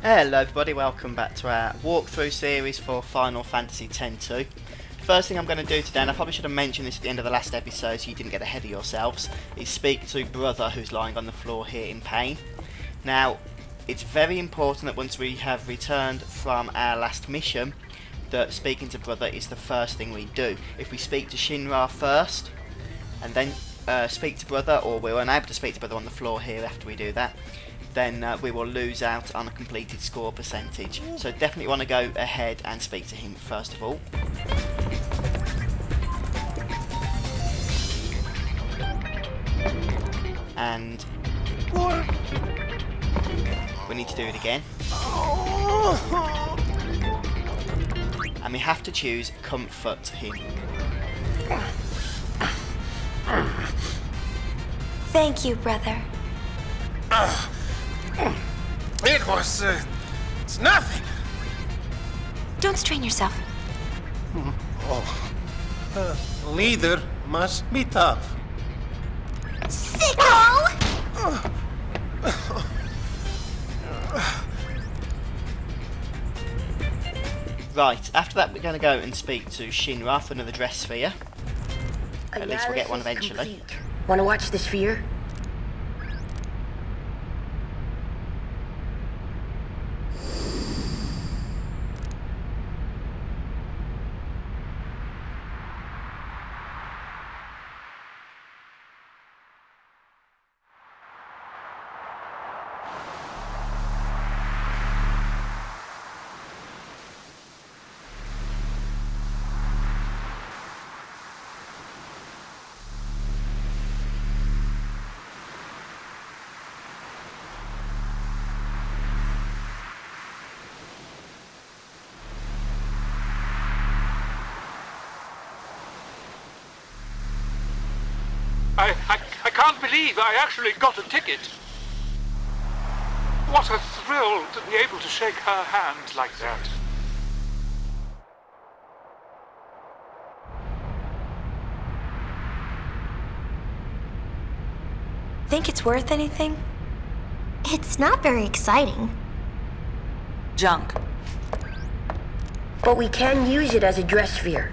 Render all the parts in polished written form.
Hello everybody, welcome back to our walkthrough series for Final Fantasy X-2. First thing I'm going to do today, and I probably should have mentioned this at the end of the last episode so you didn't get ahead of yourselves, is speak to Brother who's lying on the floor here in pain. Now, it's very important that once we have returned from our last mission, that speaking to Brother is the first thing we do. If we speak to Shinra first, and then speak to Brother, or we're unable to speak to Brother on the floor here after we do that, then we will lose out on a completed score percentage. So definitely want to go ahead and speak to him first of all. And we need to do it again. And we have to choose comfort him. Thank you, brother. It was, it's nothing. Don't strain yourself. Leader must be tough. Sicko! Right, after that we're going to go and speak to Shinra for another dress sphere. At least we'll get one eventually. Want to watch the sphere? I can't believe I actually got a ticket. What a thrill to be able to shake her hand like that. Think it's worth anything? It's not very exciting. Junk. But we can use it as a dress sphere.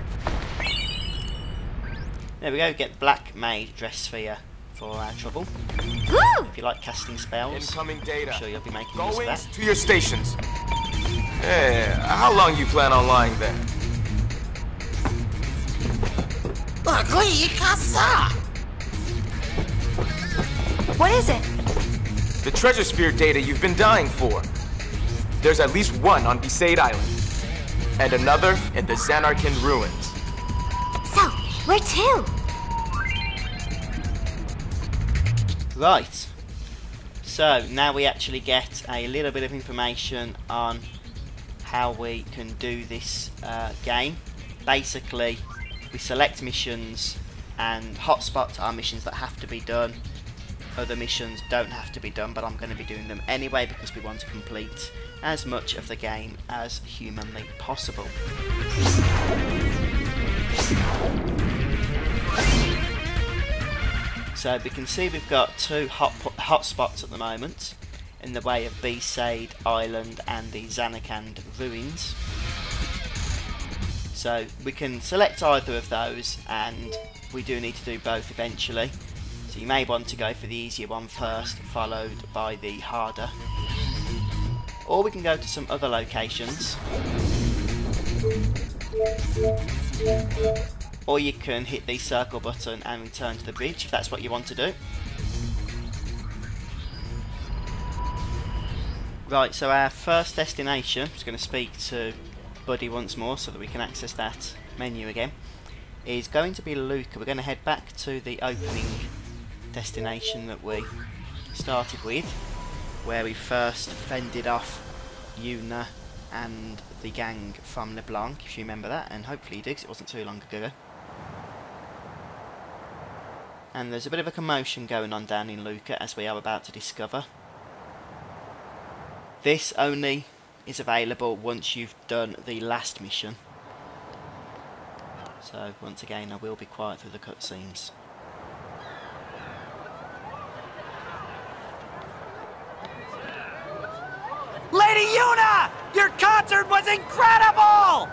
There we go, get Black Maid dress sphere for our trouble. Woo! If you like casting spells, Incoming data. I'm sure you'll be making use of Going that. to your stations. Yeah, how long you plan on lying there? What is it? The treasure sphere data you've been dying for. There's at least one on Besaid Island, and another in the Xanarkin ruins. So, where to? Right, so now we actually get a little bit of information on how we can do this game. Basically, we select missions, and hotspots are missions that have to be done. Other missions don't have to be done, but I'm going to be doing them anyway because we want to complete as much of the game as humanly possible. So we can see we've got two hot spots at the moment in the way of Besaid Island and the Xanarkin ruins. So we can select either of those, and we do need to do both eventually. So you may want to go for the easier one first, followed by the harder. Or we can go to some other locations. Or you can hit the circle button and return to the bridge if that's what you want to do. Right, so our first destination, I'm just going to speak to Buddy once more so that we can access that menu again, is going to be Luca. We're going to head back to the opening destination that we started with, where we first fended off Yuna and the gang from LeBlanc, if you remember that, and hopefully you do because it wasn't too long ago. And there's a bit of a commotion going on down in Luca, as we are about to discover. This only is available once you've done the last mission. So once again I will be quiet through the cutscenes. Lady Yuna! incredible!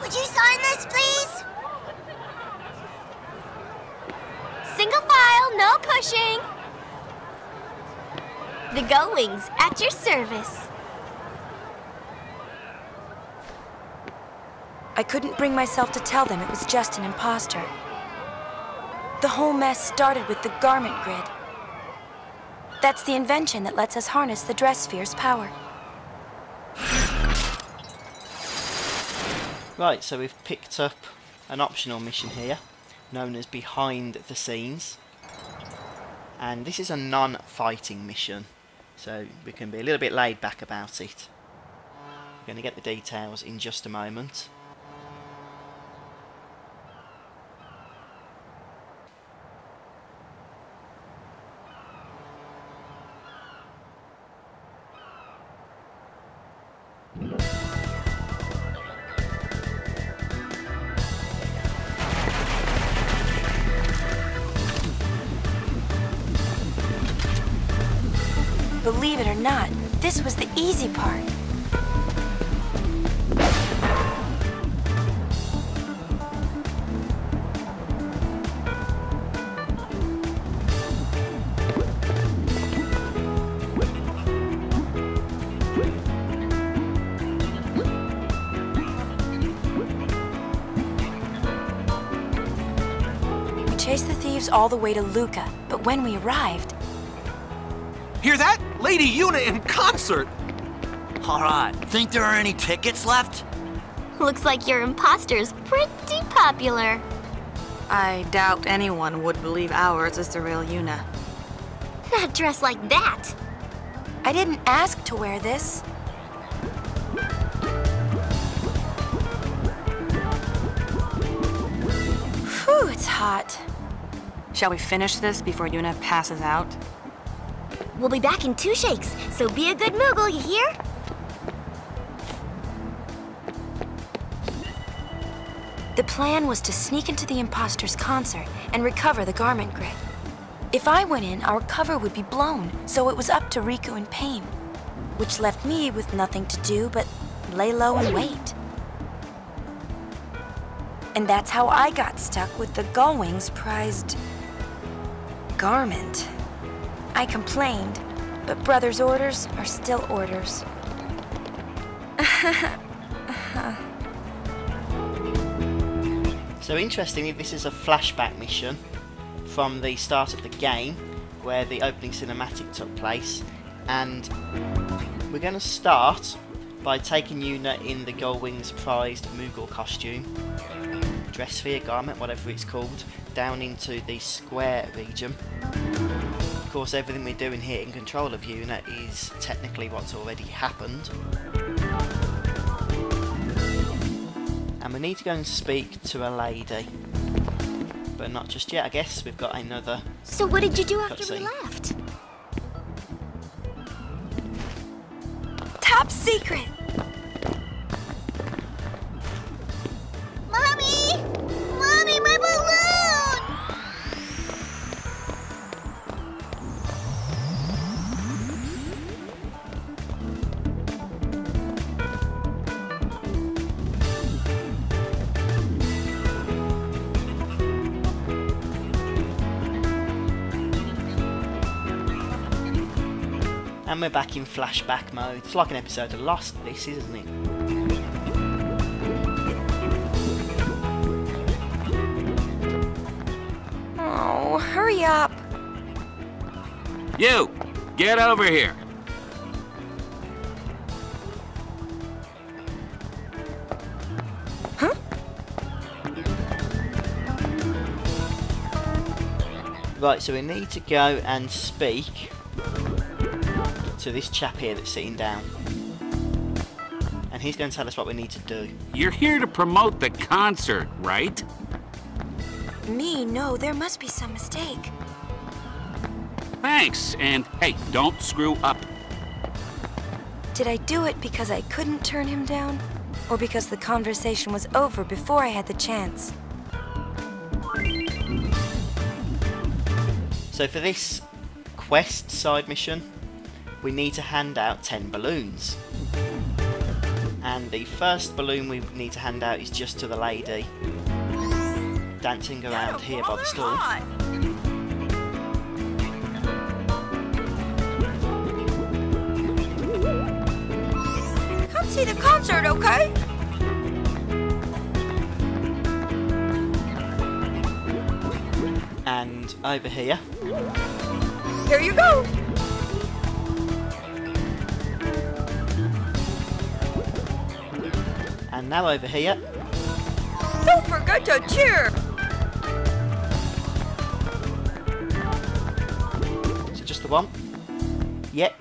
Would you sign this, please? Single file, no pushing. The Gullwings, at your service. I couldn't bring myself to tell them it was just an imposter. The whole mess started with the garment grid. That's the invention that lets us harness the dress sphere's power. Right, so we've picked up an optional mission here, known as Behind the Scenes. And this is a non-fighting mission, so we can be a little bit laid back about it. We're going to get the details in just a moment. Believe it or not, this was the easy part. We chased the thieves all the way to Luca, but when we arrived... Hear that? Lady Yuna in concert! Alright, think there are any tickets left? Looks like your imposter's pretty popular. I doubt anyone would believe ours is the real Yuna. Not dressed like that. I didn't ask to wear this. Whew, it's hot. Shall we finish this before Yuna passes out? We'll be back in 2 shakes, so be a good Moogle, you hear? The plan was to sneak into the imposter's concert and recover the garment grid. If I went in, our cover would be blown, so it was up to Riku and Pain, which left me with nothing to do but lay low and wait. And that's how I got stuck with the Gullwings' prized garment. I complained, but Brother's orders are still orders. So interestingly, this is a flashback mission from the start of the game, where the opening cinematic took place, and we're going to start by taking Yuna in the Gullwings' prized Moogle costume, dress sphere, garment, whatever it's called, down into the square region. Of course, everything we're doing here in control of Yuna is technically what's already happened. And we need to go and speak to a lady. But not just yet, I guess. We've got another... So what did you do after we cutscene. left? Top secret! Mommy! Mommy, my balloon! And we're back in flashback mode. It's like an episode of Lost, this, isn't it? Oh, hurry up. You! Get over here! Huh? Right, so we need to go and speak to this chap here that's sitting down. And he's going to tell us what we need to do. You're here to promote the concert, right? Me? No, there must be some mistake. Thanks, and hey, don't screw up. Did I do it because I couldn't turn him down? Or because the conversation was over before I had the chance? So for this quest side mission, we need to hand out 10 balloons. And the first balloon we need to hand out is just to the lady dancing around here by the stall. Come see the concert, okay? And over here. Here you go. And now over here. Don't forget to cheer. Is it just the one? Yep.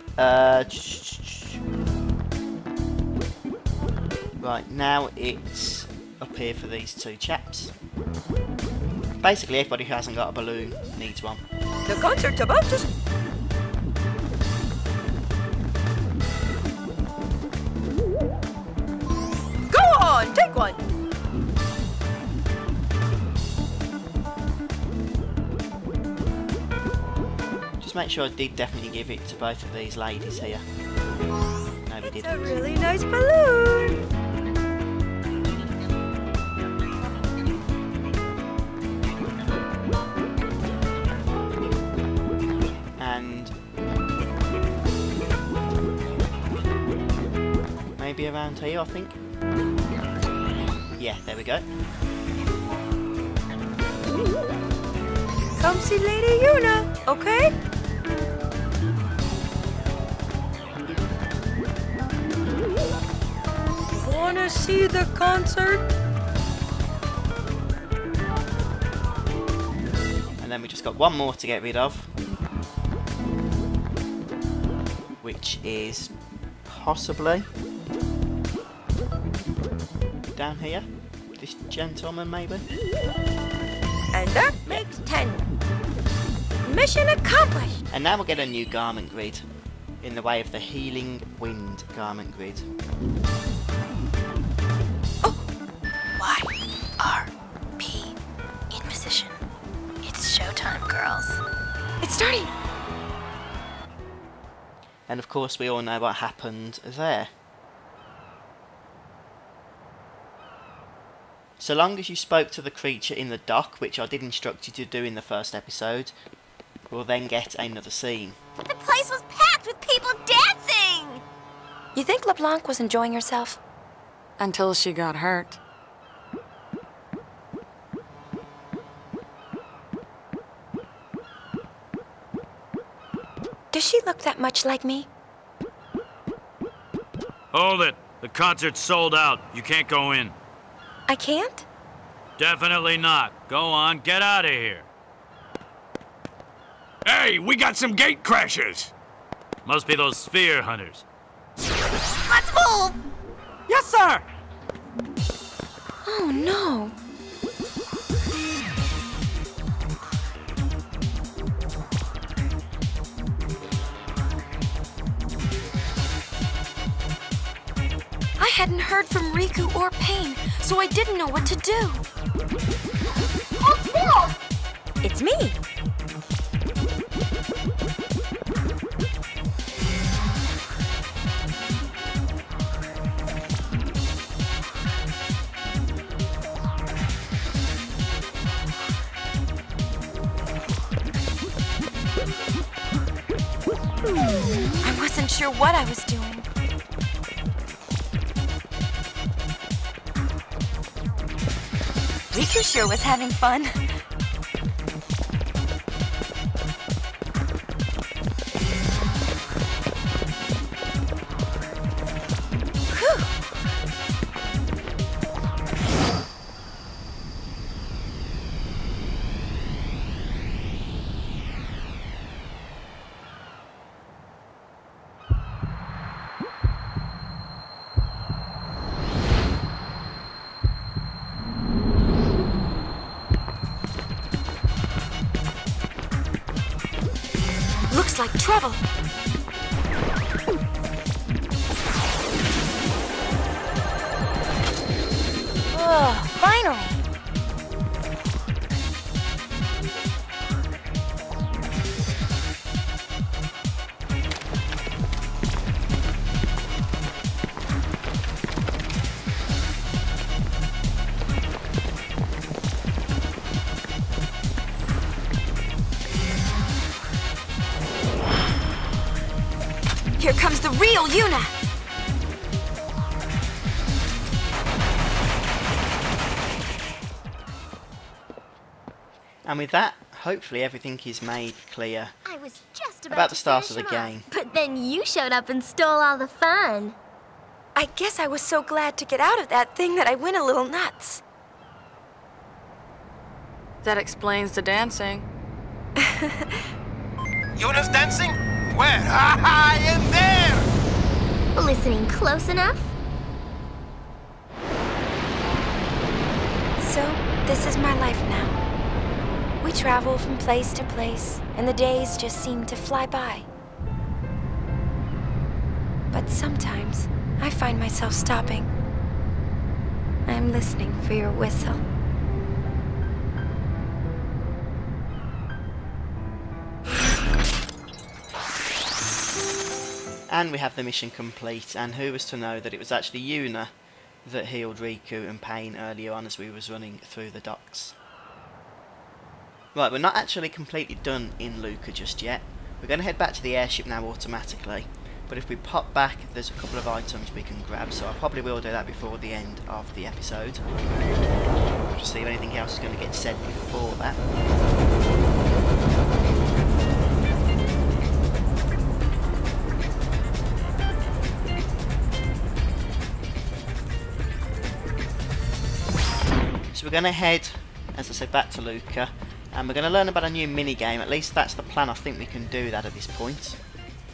Right, now it's up here for these two chaps. Basically, everybody who hasn't got a balloon needs one. The concert's about to... Go on, take one. Just make sure I did definitely give it to both of these ladies here. No, we didn't. It's a really nice balloon. And maybe around here, I think. Yeah, there we go. Come see Lady Yuna, okay? Wanna see the concert? And then we just got one more to get rid of, which is possibly down here. This gentleman, maybe? And that makes 10. Mission accomplished! And now we'll get a new garment grid in the way of the Healing Wind garment grid. Oh! Y-R-P. In position. It's showtime, girls. It's starting! And of course we all know what happened there. So long as you spoke to the creature in the dock, which I did instruct you to do in the first episode, we'll then get another scene. The place was packed with people dancing! You think LeBlanc was enjoying herself? Until she got hurt. Does she look that much like me? Hold it. The concert's sold out. You can't go in. I can't? Definitely not. Go on, get out of here. Hey, we got some gate crashers! Must be those sphere hunters. Let's move! Yes, sir! Oh, no. I hadn't heard from Riku or Pain, so I didn't know what to do. Oh, It's me. I wasn't sure what I was doing. Riku sure was having fun. Looks like trouble. Oh, finally. comes the real Yuna! And with that, hopefully everything is made clear I was just about the start of the finish 'em game. off, but then you showed up and stole all the fun. I guess I was so glad to get out of that thing that I went a little nuts. That explains the dancing. Yuna's dancing? Where? I am there! Listening close enough? So, this is my life now. We travel from place to place, and the days just seem to fly by. But sometimes, I find myself stopping. I'm listening for your whistle. And we have the mission complete, and who was to know that it was actually Yuna that healed Riku and Pain earlier on as we was running through the docks. Right, we're not actually completely done in Luca just yet. We're going to head back to the airship now automatically, but if we pop back there's a couple of items we can grab, so I probably will do that before the end of the episode. Just see if anything else is going to get said before that. So we're going to head, as I said, back to Luca, and we're going to learn about a new mini-game. At least that's the plan. I think we can do that at this point.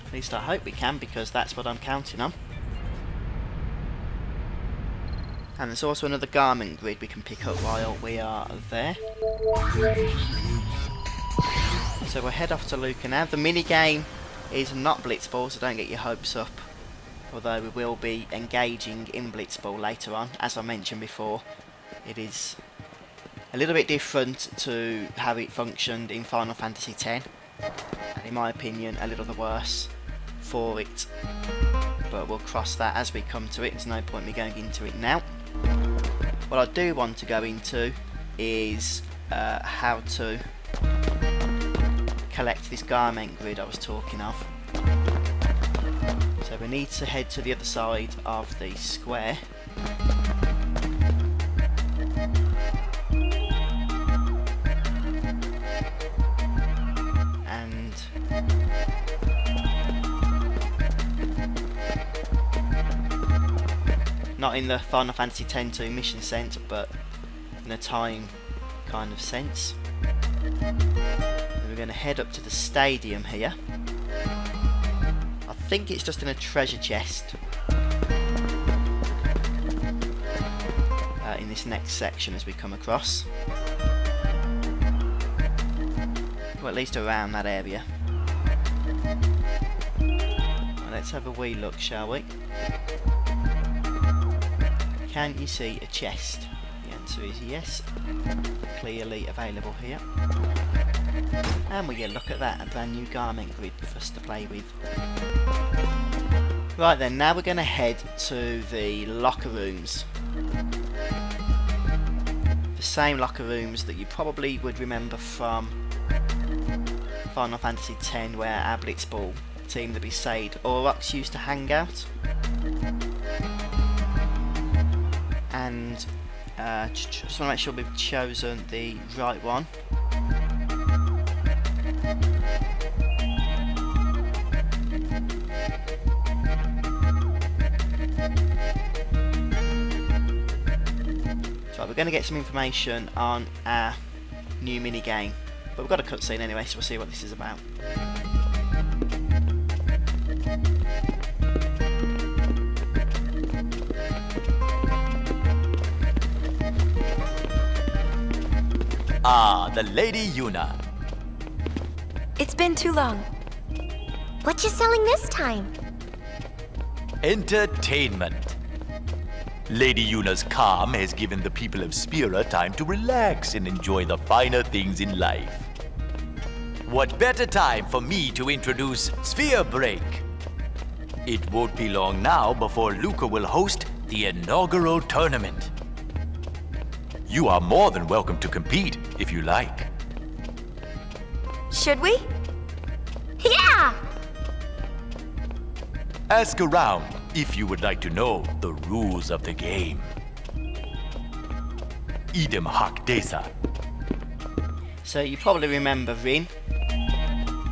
At least I hope we can, because that's what I'm counting on. And there's also another garment grid we can pick up while we are there. So we'll head off to Luca now. The mini-game is not Blitzball, so don't get your hopes up. Although we will be engaging in Blitzball later on, as I mentioned before. It is a little bit different to how it functioned in Final Fantasy X, and in my opinion a little the worse for it, but we'll cross that as we come to it. There's no point me going into it now. What I do want to go into is how to collect this garment grid I was talking of. So we need to head to the other side of the square. Not in the Final Fantasy X-2 mission sense, but in a time kind of sense. And we're going to head up to the stadium here. I think it's just in a treasure chest in this next section as we come across. Or at least around that area. Well, let's have a wee look, shall we? Can you see a chest? The answer is yes. Clearly available here. And will you look at that, a brand new garment grid for us to play with. Right then, now we're going to head to the locker rooms. The same locker rooms that you probably would remember from Final Fantasy X, where our Blitzball team, the Besaid Aurochs, used to hang out. And just want to make sure we've chosen the right one. So we're going to get some information on our new mini game, but we've got a cutscene anyway, so we'll see what this is about. Ah, the Lady Yuna. It's been too long. What you selling this time? Entertainment. Lady Yuna's calm has given the people of Spira time to relax and enjoy the finer things in life. What better time for me to introduce Sphere Break? It won't be long now before Luca will host the inaugural tournament. You are more than welcome to compete, if you like. Should we? Yeah! Ask around if you would like to know the rules of the game. Idem hoc desa. So you probably remember Rin.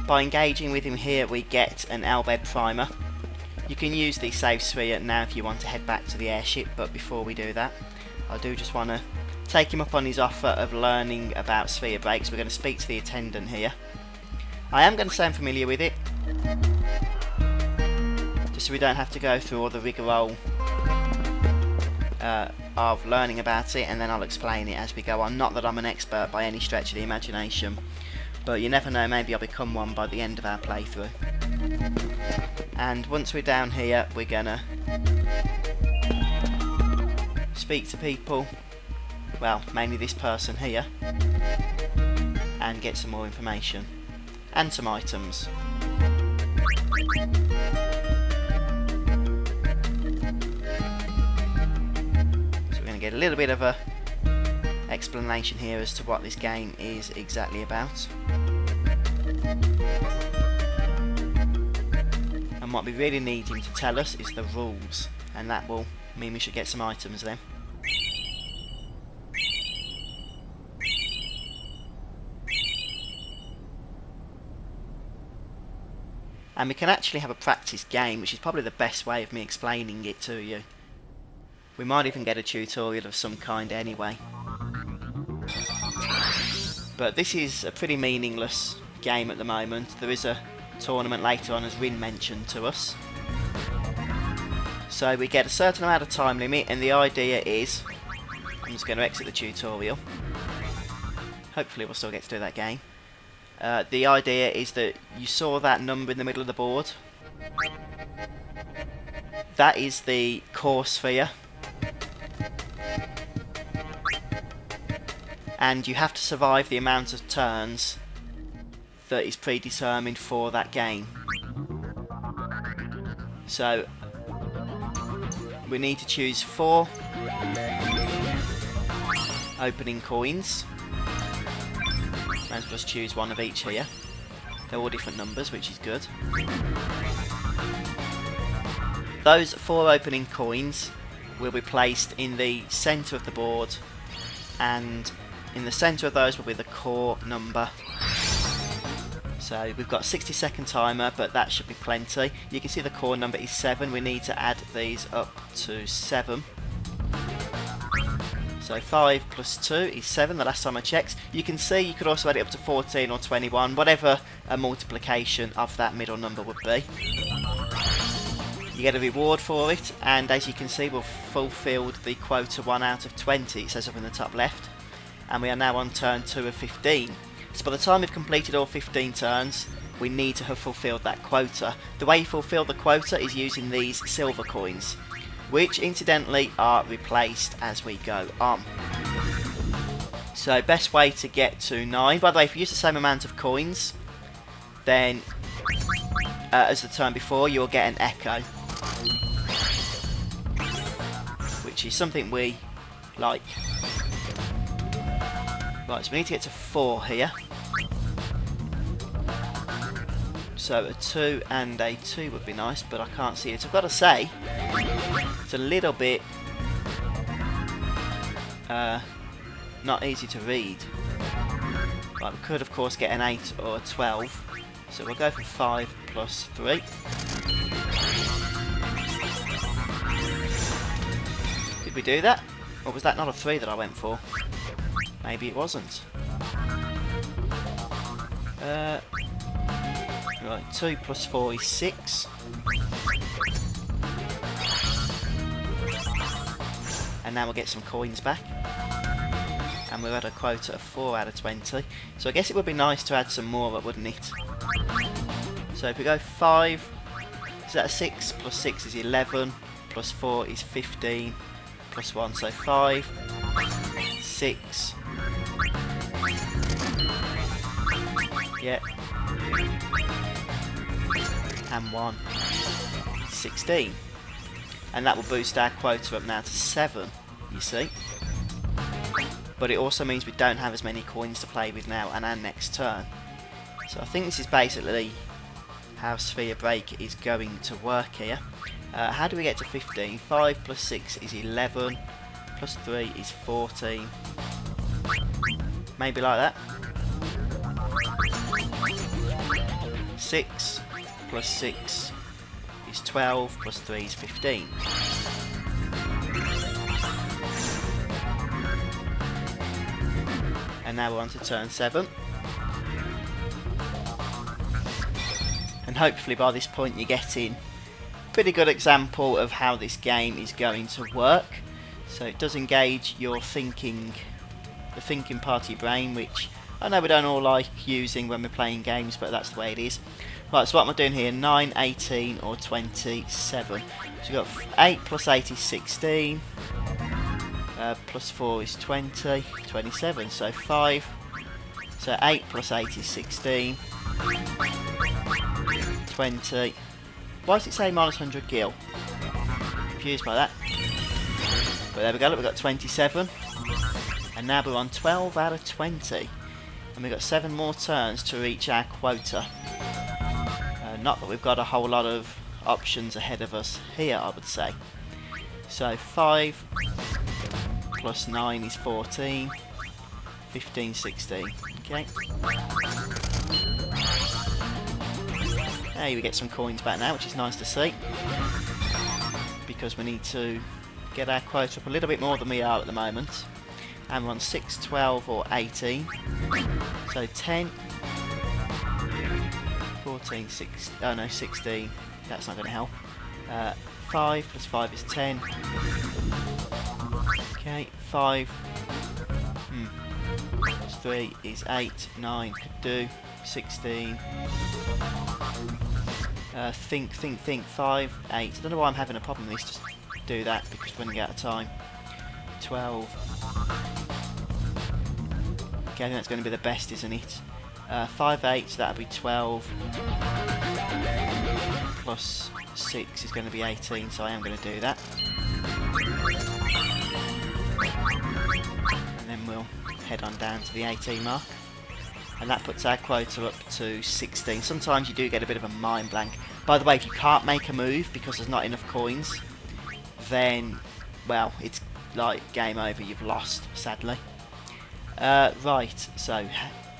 By engaging with him here we get an Elbed primer. You can use the save sphere now if you want to head back to the airship, but before we do that I do just want to take him up on his offer of learning about sphere breaks. We're going to speak to the attendant here. I am going to say I'm familiar with it, just so we don't have to go through all the rigmarole of learning about it, and then I'll explain it as we go on. Not that I'm an expert by any stretch of the imagination, but you never know, maybe I'll become one by the end of our playthrough. And once we're down here we're gonna speak to people, well, mainly this person here, and get some more information and some items. Get a little bit of a explanation here as to what this game is exactly about, and what we really need him to tell us is the rules, and that will mean we should get some items then. And we can actually have a practice game, which is probably the best way of me explaining it to you. We might even get a tutorial of some kind anyway. But this is a pretty meaningless game at the moment. There is a tournament later on, as Rin mentioned to us. So we get a certain amount of time limit, and the idea is... I'm just going to exit the tutorial. Hopefully we'll still get to do that game. The idea is that you saw that number in the middle of the board. That is the core sphere. And you have to survive the amount of turns that is predetermined for that game. So we need to choose 4 opening coins. Might as well just choose one of each here. They're all different numbers, which is good. Those 4 opening coins will be placed in the centre of the board, and in the centre of those will be the core number. So we've got a 60-second timer, but that should be plenty. You can see the core number is 7. We need to add these up to 7. So 5 plus 2 is 7, the last time I checked. You can see you could also add it up to 14 or 21, whatever a multiplication of that middle number would be. You get a reward for it, and as you can see we've fulfilled the quota 1 out of 20, it says up in the top left. And we are now on turn 2 of 15. So by the time we've completed all 15 turns, we need to have fulfilled that quota. The way you fulfill the quota is using these silver coins, which incidentally are replaced as we go on. So best way to get to 9, by the way, if you use the same amount of coins, then as the turn before, you'll get an echo, which is something we like. Right, so we need to get to 4 here. So a 2 and a 2 would be nice, but I can't see it. I've got to say, it's a little bit not easy to read. Right, we could of course get an 8 or a 12. So we'll go for 5 plus 3. Did we do that? Or was that not a 3 that I went for? Maybe it wasn't. Right, 2 plus 4 is 6. And now we'll get some coins back. And we're at a quota of 4 out of 20. So I guess it would be nice to add some more, wouldn't it? So if we go 5, is that a 6? Plus 6 is 11. Plus 4 is 15. Plus 1, so 5, 6. Yeah. And 1. 16. And that will boost our quota up now to 7, you see. But it also means we don't have as many coins to play with now and our next turn. So I think this is basically how Sphere Break is going to work here. How do we get to 15? 5 plus 6 is 11, plus 3 is 14. Maybe like that. 6 plus 6 is 12, plus 3 is 15. And now we're on to turn 7. And hopefully by this point you're getting a pretty good example of how this game is going to work. So it does engage your thinking, the thinking part of your brain, which I know we don't all like using when we're playing games, but that's the way it is. Right, so what am I doing here? 9, 18 or 27. So we've got 8 plus 8 is 16. Plus 4 is 20, 27, so 5. So 8 plus 8 is 16. 20. Why does it say minus 100 gil? Confused by that. But there we go, look, we've got 27. And now we're on 12 out of 20. And we've got 7 more turns to reach our quota. Not that we've got a whole lot of options ahead of us here, I would say. So 5 plus 9 is 14. 15, 16. Okay. There we get some coins back now, which is nice to see. Because we need to get our quota up a little bit more than we are at the moment. And we're on 6, 12 or 18. So 10, 14, 16, oh no, 16. That's not going to help. 5 plus 5 is 10. Okay, 5. Plus 3 is 8, 9 could do. 16. Think. 5, 8. I don't know why I'm having a problem with this. Just do that because we're running out of time. 12. Okay, I think that's going to be the best, isn't it? 5, 8, so that'll be 12. Plus 6 is going to be 18, so I am going to do that. And then we'll head on down to the 18 mark. And that puts our quota up to 16. Sometimes you do get a bit of a mind blank. By the way, if you can't make a move because there's not enough coins, then, well, it's like game over, you've lost, sadly. Right, so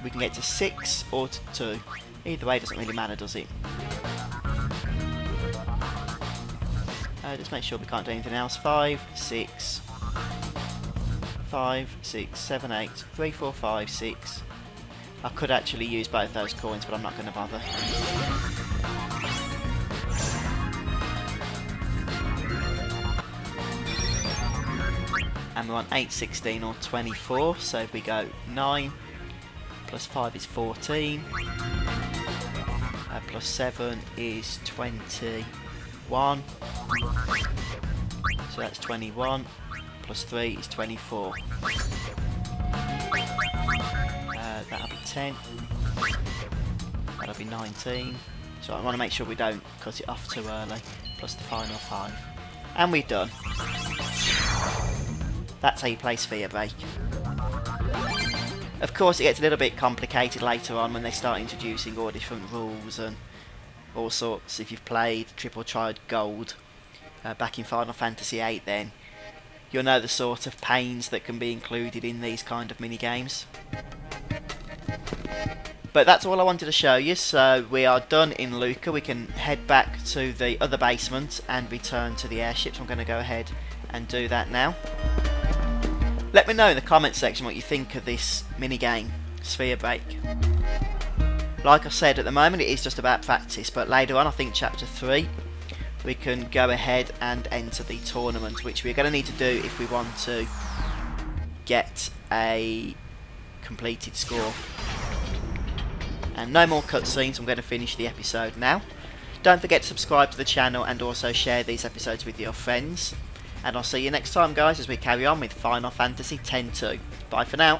we can get to 6 or to 2. Either way doesn't really matter, does it? Just make sure we can't do anything else. 5, 6, 5, 6, 7, 8, 3, 4, 5, 6. I could actually use both those coins, but I'm not going to bother. And we're on 8, 16 or 24, so if we go 9 plus 5 is 14, plus 7 is 21, so that's 21, plus 3 is 24. That'll be 10, that'll be 19, so I want to make sure we don't cut it off too early, plus the final 5. And we're done. That's how you play Sphere Break. Of course it gets a little bit complicated later on when they start introducing all different rules and all sorts. If you've played Triple Triad Gold back in Final Fantasy VIII, then you'll know the sort of pains that can be included in these kind of mini-games. But that's all I wanted to show you, so we are done in Luca. We can head back to the other basement and return to the airships. I'm going to go ahead and do that now. Let me know in the comments section what you think of this mini-game, Sphere Break. Like I said, at the moment it is just about practice, but later on, I think chapter 3, we can go ahead and enter the tournament, which we're going to need to do if we want to get a completed score. And no more cutscenes, I'm going to finish the episode now. Don't forget to subscribe to the channel and also share these episodes with your friends. And I'll see you next time, guys, as we carry on with Final Fantasy X-2. Bye for now.